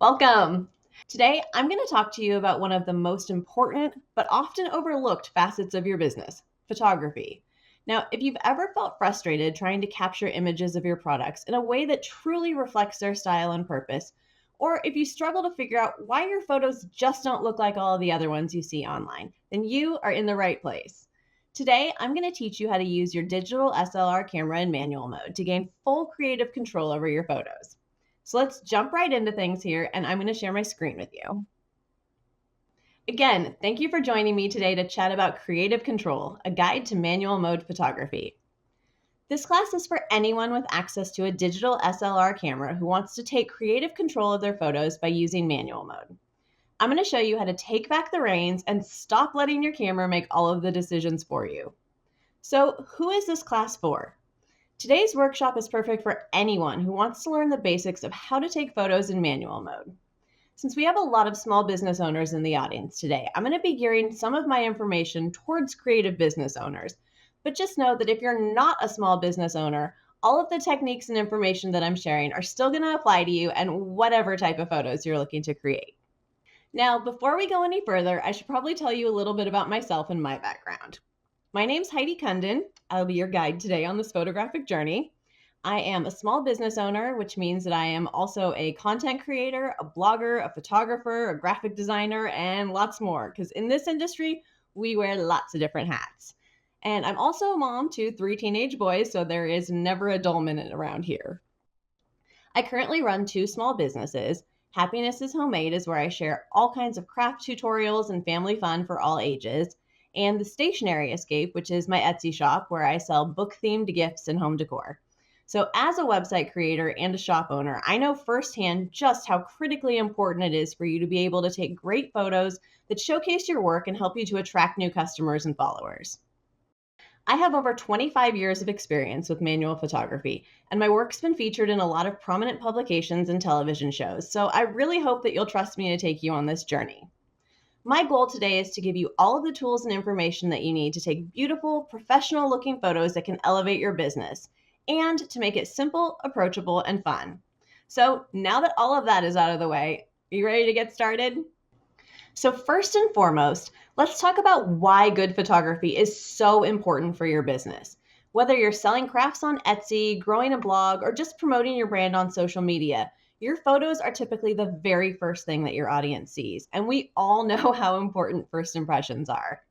Welcome. Today, I'm going to talk to you about one of the most important but often overlooked facets of your business, photography. Now, if you've ever felt frustrated trying to capture images of your products in a way that truly reflects their style and purpose, or if you struggle to figure out why your photos just don't look like all of the other ones you see online, then you are in the right place. Today, I'm going to teach you how to use your digital SLR camera in manual mode to gain full creative control over your photos. So let's jump right into things here, and I'm going to share my screen with you. Again, thank you for joining me today to chat about Creative Control, a guide to manual mode photography. This class is for anyone with access to a digital SLR camera who wants to take creative control of their photos by using manual mode. I'm going to show you how to take back the reins and stop letting your camera make all of the decisions for you. So, who is this class for? Today's workshop is perfect for anyone who wants to learn the basics of how to take photos in manual mode. Since we have a lot of small business owners in the audience today, I'm going to be gearing some of my information towards creative business owners. But just know that if you're not a small business owner, all of the techniques and information that I'm sharing are still going to apply to you and whatever type of photos you're looking to create. Now, before we go any further, I should probably tell you a little bit about myself and my background. My name's Heidi Cundon. I'll be your guide today on this photographic journey. I am a small business owner, which means that I am also a content creator, a blogger, a photographer, a graphic designer, and lots more, because in this industry, we wear lots of different hats. And I'm also a mom to 3 teenage boys, so there is never a dull minute around here. I currently run 2 small businesses. Happiness is Homemade is where I share all kinds of craft tutorials and family fun for all ages, and the Stationery Escape, which is my Etsy shop where I sell book-themed gifts and home decor. So as a website creator and a shop owner, I know firsthand just how critically important it is for you to be able to take great photos that showcase your work and help you to attract new customers and followers. I have over 25 years of experience with manual photography, and my work's been featured in a lot of prominent publications and television shows, so I really hope that you'll trust me to take you on this journey. My goal today is to give you all of the tools and information that you need to take beautiful, professional looking photos that can elevate your business, and to make it simple, approachable, and fun. So now that all of that is out of the way, are you ready to get started? So first and foremost, let's talk about why good photography is so important for your business. Whether you're selling crafts on Etsy, growing a blog, or just promoting your brand on social media, your photos are typically the very first thing that your audience sees, and we all know how important first impressions are.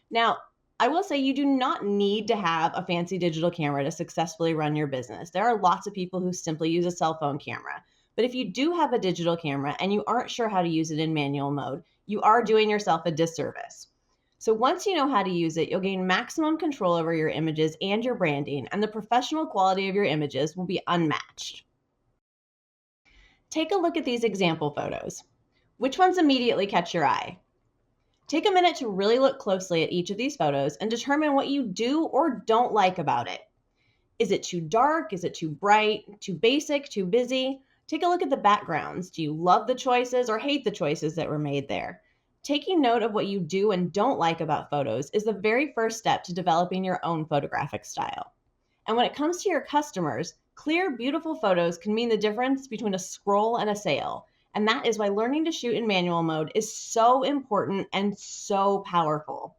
Now, I will say you do not need to have a fancy digital camera to successfully run your business. There are lots of people who simply use a cell phone camera. But if you do have a digital camera and you aren't sure how to use it in manual mode, you are doing yourself a disservice. So once you know how to use it, you'll gain maximum control over your images and your branding, and the professional quality of your images will be unmatched. Take a look at these example photos. Which ones immediately catch your eye? Take a minute to really look closely at each of these photos and determine what you do or don't like about it. Is it too dark? Is it too bright? Too basic? Too busy? Take a look at the backgrounds. Do you love the choices or hate the choices that were made there? Taking note of what you do and don't like about photos is the very first step to developing your own photographic style. And when it comes to your customers, clear, beautiful photos can mean the difference between a scroll and a sale. And that is why learning to shoot in manual mode is so important and so powerful.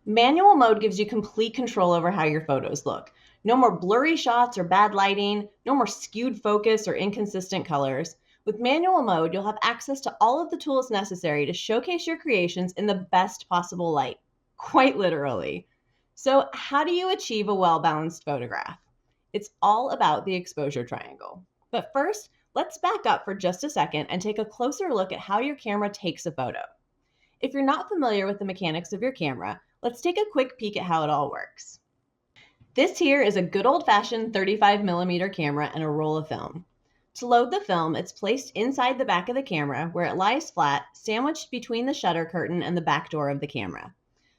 Manual mode gives you complete control over how your photos look. No more blurry shots or bad lighting, no more skewed focus or inconsistent colors. With manual mode, you'll have access to all of the tools necessary to showcase your creations in the best possible light, quite literally. So, how do you achieve a well-balanced photograph? It's all about the exposure triangle. But first, let's back up for just a second and take a closer look at how your camera takes a photo. If you're not familiar with the mechanics of your camera, let's take a quick peek at how it all works. This here is a good old-fashioned 35mm camera and a roll of film. To load the film, it's placed inside the back of the camera where it lies flat, sandwiched between the shutter curtain and the back door of the camera.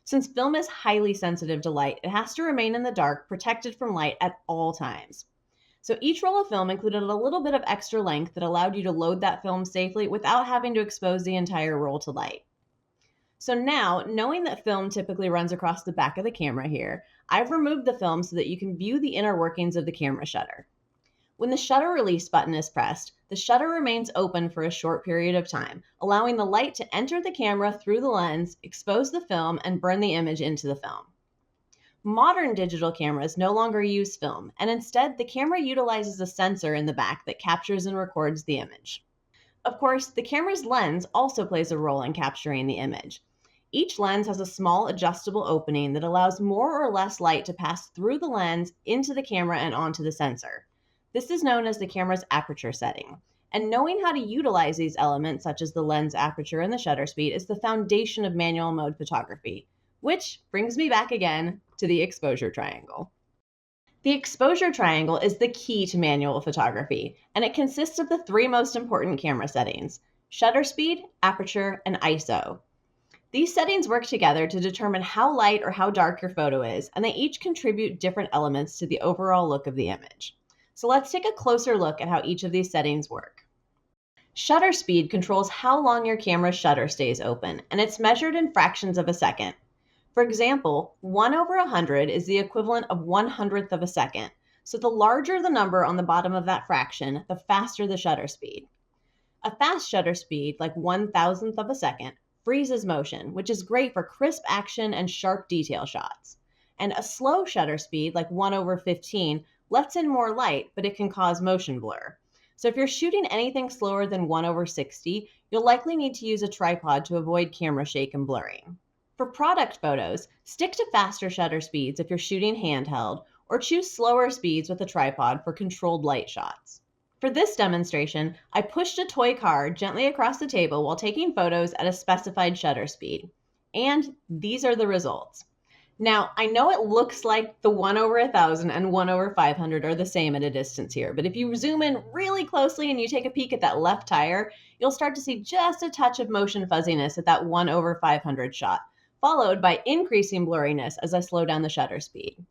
Since film is highly sensitive to light, it has to remain in the dark, protected from light at all times. So each roll of film included a little bit of extra length that allowed you to load that film safely without having to expose the entire roll to light. So now, knowing that film typically runs across the back of the camera here, I've removed the film so that you can view the inner workings of the camera shutter. When the shutter release button is pressed, the shutter remains open for a short period of time, allowing the light to enter the camera through the lens, expose the film, and burn the image into the film. Modern digital cameras no longer use film, and instead the camera utilizes a sensor in the back that captures and records the image. Of course, the camera's lens also plays a role in capturing the image. Each lens has a small adjustable opening that allows more or less light to pass through the lens into the camera and onto the sensor. This is known as the camera's aperture setting. And knowing how to utilize these elements, such as the lens aperture and the shutter speed, is the foundation of manual mode photography. Which brings me back again to the exposure triangle. The exposure triangle is the key to manual photography, and it consists of the three most important camera settings: shutter speed, aperture, and ISO. These settings work together to determine how light or how dark your photo is, and they each contribute different elements to the overall look of the image. So let's take a closer look at how each of these settings work. Shutter speed controls how long your camera's shutter stays open, and it's measured in fractions of a second. For example, 1/100 is the equivalent of 1/100th of a second, so the larger the number on the bottom of that fraction, the faster the shutter speed. A fast shutter speed, like 1,000th of a second, freezes motion, which is great for crisp action and sharp detail shots. And a slow shutter speed, like 1/15, lets in more light, but it can cause motion blur. So if you're shooting anything slower than 1/60, you'll likely need to use a tripod to avoid camera shake and blurring. For product photos, stick to faster shutter speeds if you're shooting handheld, or choose slower speeds with a tripod for controlled light shots. For this demonstration, I pushed a toy car gently across the table while taking photos at a specified shutter speed. And these are the results. Now, I know it looks like the 1/1000 and 1/500 are the same at a distance here, but if you zoom in really closely and you take a peek at that left tire, you'll start to see just a touch of motion fuzziness at that 1/500 shot, followed by increasing blurriness as I slow down the shutter speed.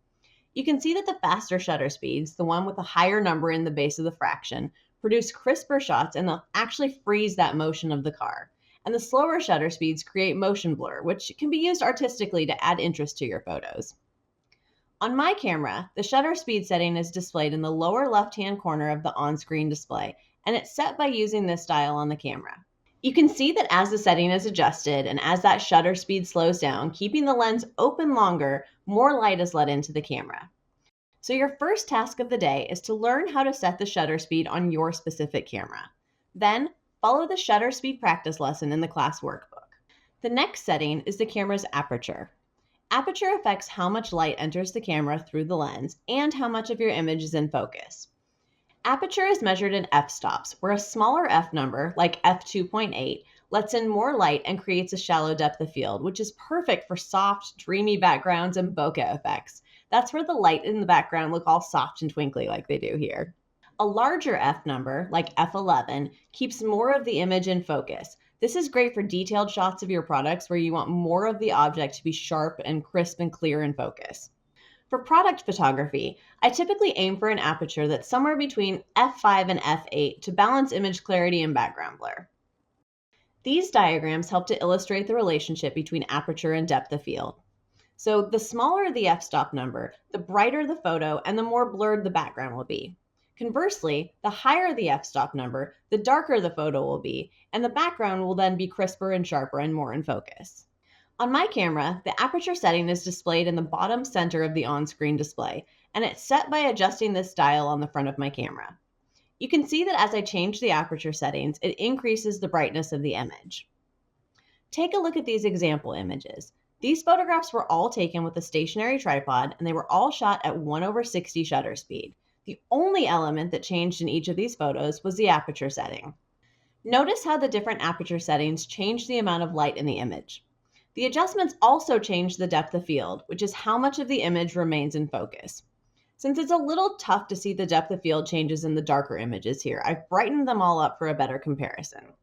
You can see that the faster shutter speeds, the one with a higher number in the base of the fraction, produce crisper shots and they'll actually freeze that motion of the car. And the slower shutter speeds create motion blur, which can be used artistically to add interest to your photos. On my camera, the shutter speed setting is displayed in the lower left-hand corner of the on-screen display, and it's set by using this dial on the camera. You can see that as the setting is adjusted and as that shutter speed slows down, keeping the lens open longer, more light is let into the camera. So your first task of the day is to learn how to set the shutter speed on your specific camera. Then, follow the shutter speed practice lesson in the class workbook. The next setting is the camera's aperture. Aperture affects how much light enters the camera through the lens and how much of your image is in focus. Aperture is measured in f-stops, where a smaller f number, like f2.8, lets in more light and creates a shallow depth of field, which is perfect for soft, dreamy backgrounds and bokeh effects. That's where the light in the background look all soft and twinkly like they do here. A larger f number, like f11, keeps more of the image in focus. This is great for detailed shots of your products where you want more of the object to be sharp and crisp and clear in focus. For product photography, I typically aim for an aperture that's somewhere between f5 and f8 to balance image clarity and background blur. These diagrams help to illustrate the relationship between aperture and depth of field. So the smaller the f-stop number, the brighter the photo and the more blurred the background will be. Conversely, the higher the f-stop number, the darker the photo will be, and the background will then be crisper and sharper and more in focus. On my camera, the aperture setting is displayed in the bottom center of the on-screen display, and it's set by adjusting this dial on the front of my camera. You can see that as I change the aperture settings, it increases the brightness of the image. Take a look at these example images. These photographs were all taken with a stationary tripod, and they were all shot at 1/60 shutter speed. The only element that changed in each of these photos was the aperture setting. Notice how the different aperture settings change the amount of light in the image. The adjustments also change the depth of field, which is how much of the image remains in focus. Since it's a little tough to see the depth of field changes in the darker images here, I've brightened them all up for a better comparison.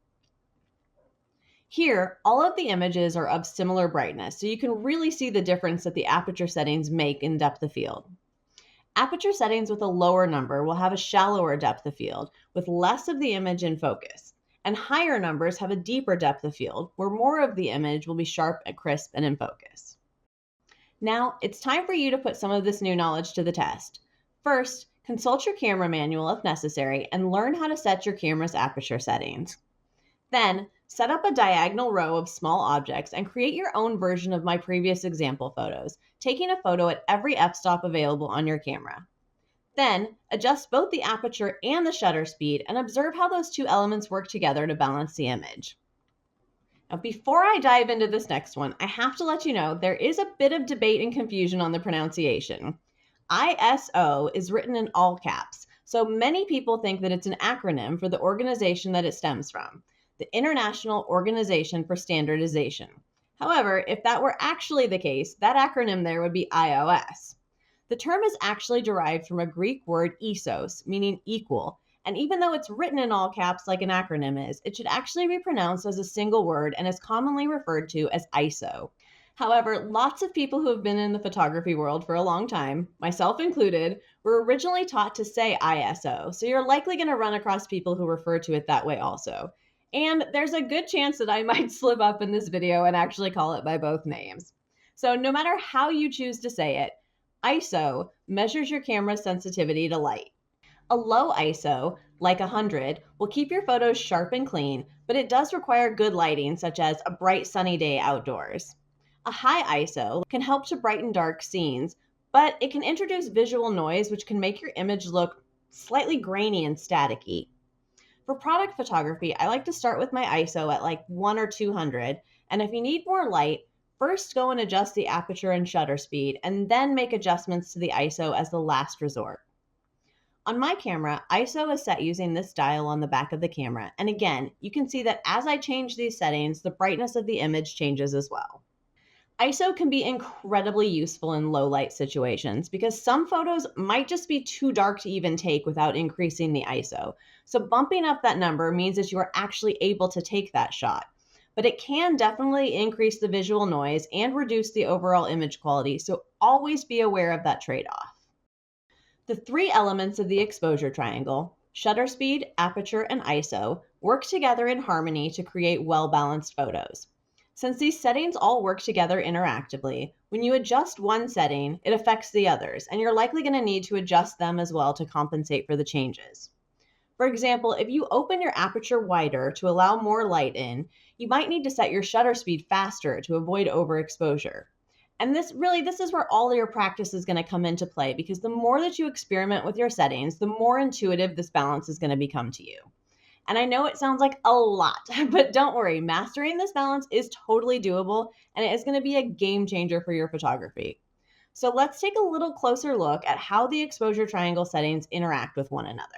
Here, all of the images are of similar brightness, so you can really see the difference that the aperture settings make in depth of field. Aperture settings with a lower number will have a shallower depth of field, with less of the image in focus, and higher numbers have a deeper depth of field, where more of the image will be sharp and crisp and in focus. Now, it's time for you to put some of this new knowledge to the test. First, Consult your camera manual if necessary and learn how to set your camera's aperture settings. Then, set up a diagonal row of small objects and create your own version of my previous example photos, taking a photo at every f-stop available on your camera. Then, adjust both the aperture and the shutter speed and observe how those two elements work together to balance the image. Now, before I dive into this next one, I have to let you know there is a bit of debate and confusion on the pronunciation. ISO is written in all caps, so many people think that it's an acronym for the organization that it stems from, the International Organization for Standardization. However, if that were actually the case, that acronym there would be iOS. The term is actually derived from a Greek word isos, meaning equal, and even though it's written in all caps like an acronym is, it should actually be pronounced as a single word and is commonly referred to as ISO. However, lots of people who have been in the photography world for a long time, myself included, were originally taught to say ISO, so you're likely going to run across people who refer to it that way also. And there's a good chance that I might slip up in this video and actually call it by both names. So no matter how you choose to say it, ISO measures your camera's sensitivity to light. A low ISO, like 100, will keep your photos sharp and clean, but it does require good lighting, such as a bright sunny day outdoors. A high ISO can help to brighten dark scenes, but it can introduce visual noise which can make your image look slightly grainy and staticky. For product photography, I like to start with my ISO at like 1 or 200, and if you need more light, first go and adjust the aperture and shutter speed, and then make adjustments to the ISO as the last resort. On my camera, ISO is set using this dial on the back of the camera, and again, you can see that as I change these settings, the brightness of the image changes as well. ISO can be incredibly useful in low light situations because some photos might just be too dark to even take without increasing the ISO. So bumping up that number means that you are actually able to take that shot. But it can definitely increase the visual noise and reduce the overall image quality, so always be aware of that trade-off. The three elements of the exposure triangle, shutter speed, aperture, and ISO, work together in harmony to create well-balanced photos. Since these settings all work together interactively, when you adjust one setting, it affects the others, and you're likely going to need to adjust them as well to compensate for the changes. For example, if you open your aperture wider to allow more light in, you might need to set your shutter speed faster to avoid overexposure. And this is where all your practice is going to come into play, because the more that you experiment with your settings, the more intuitive this balance is going to become to you. And I know it sounds like a lot, but don't worry, mastering this balance is totally doable, and it is going to be a game changer for your photography. So let's take a little closer look at how the exposure triangle settings interact with one another.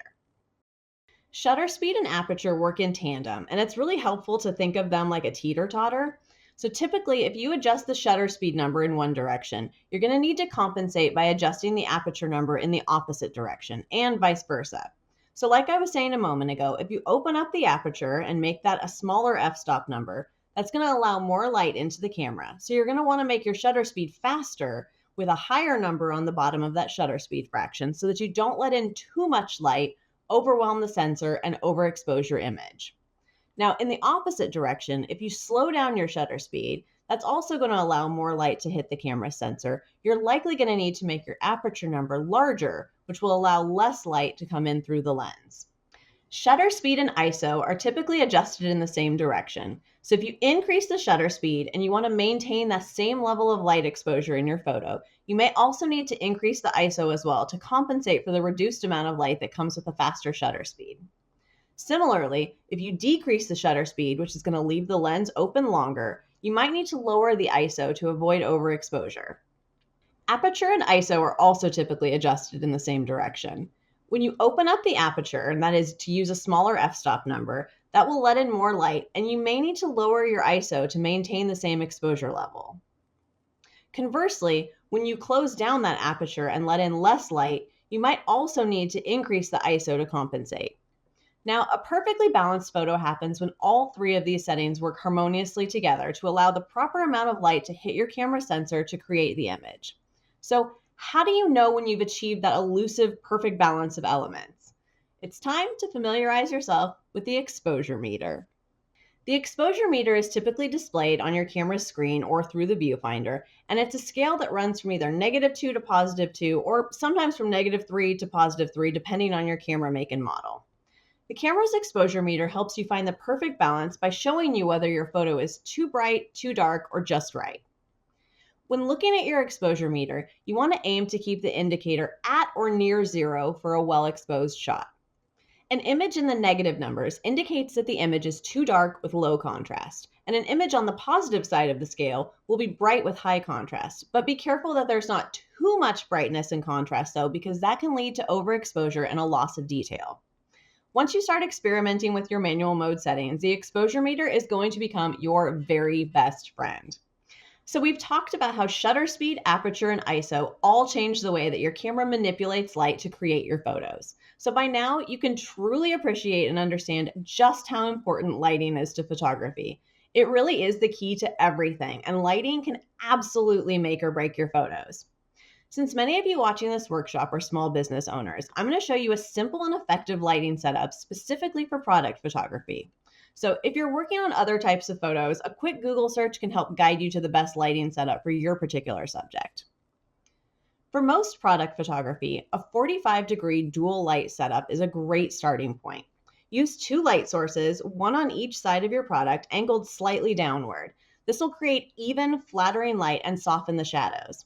Shutter speed and aperture work in tandem, and it's really helpful to think of them like a teeter-totter. So typically, if you adjust the shutter speed number in one direction, you're going to need to compensate by adjusting the aperture number in the opposite direction, and vice versa. So like I was saying a moment ago, if you open up the aperture and make that a smaller f-stop number, that's going to allow more light into the camera. So you're going to want to make your shutter speed faster with a higher number on the bottom of that shutter speed fraction so that you don't let in too much light, overwhelm the sensor, and overexpose your image. Now, in the opposite direction, if you slow down your shutter speed, that's also going to allow more light to hit the camera sensor. You're likely going to need to make your aperture number larger, which will allow less light to come in through the lens. Shutter speed and ISO are typically adjusted in the same direction. So if you increase the shutter speed and you want to maintain that same level of light exposure in your photo, you may also need to increase the ISO as well to compensate for the reduced amount of light that comes with a faster shutter speed. Similarly, if you decrease the shutter speed, which is going to leave the lens open longer, you might need to lower the ISO to avoid overexposure. Aperture and ISO are also typically adjusted in the same direction. When you open up the aperture, and that is to use a smaller f-stop number, that will let in more light, and you may need to lower your ISO to maintain the same exposure level. Conversely, when you close down that aperture and let in less light, you might also need to increase the ISO to compensate. Now, a perfectly balanced photo happens when all three of these settings work harmoniously together to allow the proper amount of light to hit your camera sensor to create the image. So, how do you know when you've achieved that elusive, perfect balance of elements? It's time to familiarize yourself with the exposure meter. The exposure meter is typically displayed on your camera's screen or through the viewfinder, and it's a scale that runs from either -2 to +2, or sometimes from -3 to +3, depending on your camera make and model. The camera's exposure meter helps you find the perfect balance by showing you whether your photo is too bright, too dark, or just right. When looking at your exposure meter, you want to aim to keep the indicator at or near 0 for a well-exposed shot. An image in the negative numbers indicates that the image is too dark with low contrast, and an image on the positive side of the scale will be bright with high contrast. But be careful that there's not too much brightness and contrast though, because that can lead to overexposure and a loss of detail. Once you start experimenting with your manual mode settings, the exposure meter is going to become your very best friend. So we've talked about how shutter speed, aperture, and ISO all change the way that your camera manipulates light to create your photos. So by now, you can truly appreciate and understand just how important lighting is to photography. It really is the key to everything, and lighting can absolutely make or break your photos. Since many of you watching this workshop are small business owners, I'm going to show you a simple and effective lighting setup specifically for product photography. So if you're working on other types of photos, a quick Google search can help guide you to the best lighting setup for your particular subject. For most product photography, a 45-degree dual light setup is a great starting point. Use 2 light sources, one on each side of your product, angled slightly downward. This will create even, flattering light and soften the shadows.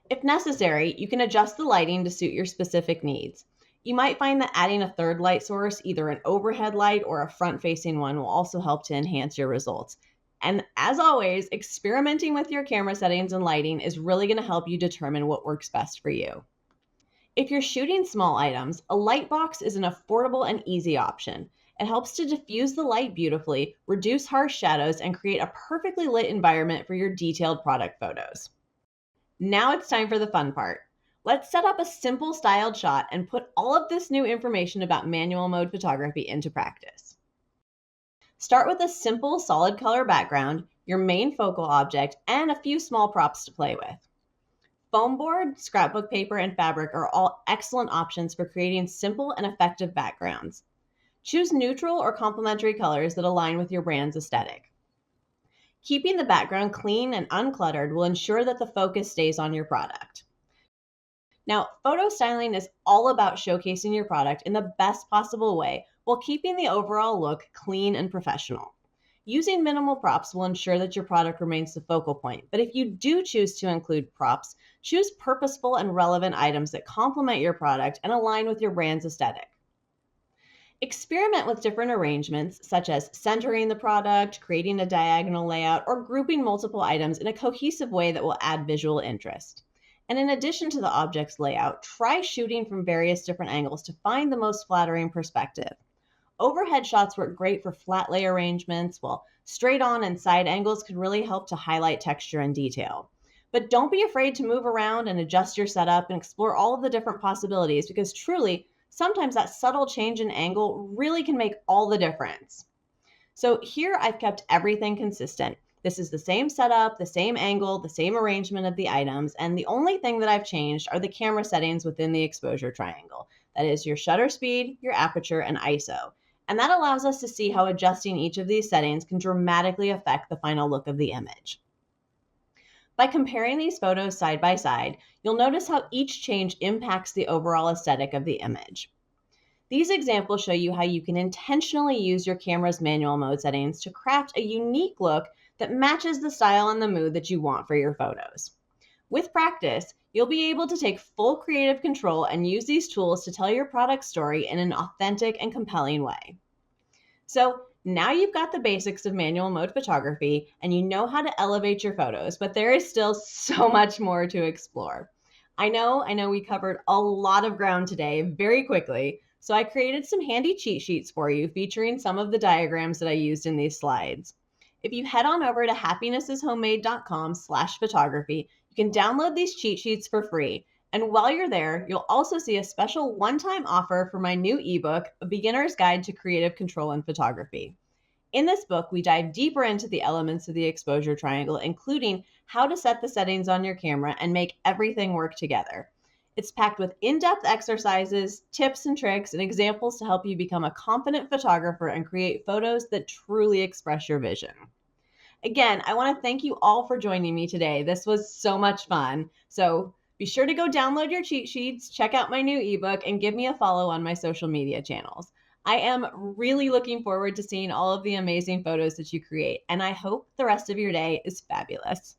If necessary, you can adjust the lighting to suit your specific needs. You might find that adding a third light source, either an overhead light or a front-facing one, will also help to enhance your results. And as always, experimenting with your camera settings and lighting is really going to help you determine what works best for you. If you're shooting small items, a light box is an affordable and easy option. It helps to diffuse the light beautifully, reduce harsh shadows, and create a perfectly lit environment for your detailed product photos. Now it's time for the fun part. Let's set up a simple styled shot and put all of this new information about manual mode photography into practice. Start with a simple solid color background, your main focal object, and a few small props to play with. Foam board, scrapbook paper, and fabric are all excellent options for creating simple and effective backgrounds. Choose neutral or complementary colors that align with your brand's aesthetic. Keeping the background clean and uncluttered will ensure that the focus stays on your product. Now, photo styling is all about showcasing your product in the best possible way while keeping the overall look clean and professional. Using minimal props will ensure that your product remains the focal point, but if you do choose to include props, choose purposeful and relevant items that complement your product and align with your brand's aesthetic. Experiment with different arrangements, such as centering the product, creating a diagonal layout, or grouping multiple items in a cohesive way that will add visual interest. And in addition to the object's layout, try shooting from various different angles to find the most flattering perspective. Overhead shots work great for flat lay arrangements, while straight on and side angles can really help to highlight texture and detail. But don't be afraid to move around and adjust your setup and explore all of the different possibilities, because truly, sometimes that subtle change in angle really can make all the difference. So here I've kept everything consistent. This is the same setup, the same angle, the same arrangement of the items, and the only thing that I've changed are the camera settings within the exposure triangle. That is your shutter speed, your aperture, and ISO. And that allows us to see how adjusting each of these settings can dramatically affect the final look of the image. By comparing these photos side by side, you'll notice how each change impacts the overall aesthetic of the image. These examples show you how you can intentionally use your camera's manual mode settings to craft a unique look that matches the style and the mood that you want for your photos. With practice, you'll be able to take full creative control and use these tools to tell your product story in an authentic and compelling way. So now you've got the basics of manual mode photography and you know how to elevate your photos, but there is still so much more to explore. I know we covered a lot of ground today very quickly, so I created some handy cheat sheets for you featuring some of the diagrams that I used in these slides. If you head on over to happinessishomemade.com/photography, you can download these cheat sheets for free. And while you're there, you'll also see a special one-time offer for my new ebook, A Beginner's Guide to Creative Control in Photography. In this book, we dive deeper into the elements of the exposure triangle, including how to set the settings on your camera and make everything work together. It's packed with in-depth exercises, tips and tricks, and examples to help you become a confident photographer and create photos that truly express your vision. Again, I want to thank you all for joining me today. This was so much fun. So be sure to go download your cheat sheets, check out my new ebook, and give me a follow on my social media channels. I am really looking forward to seeing all of the amazing photos that you create, and I hope the rest of your day is fabulous.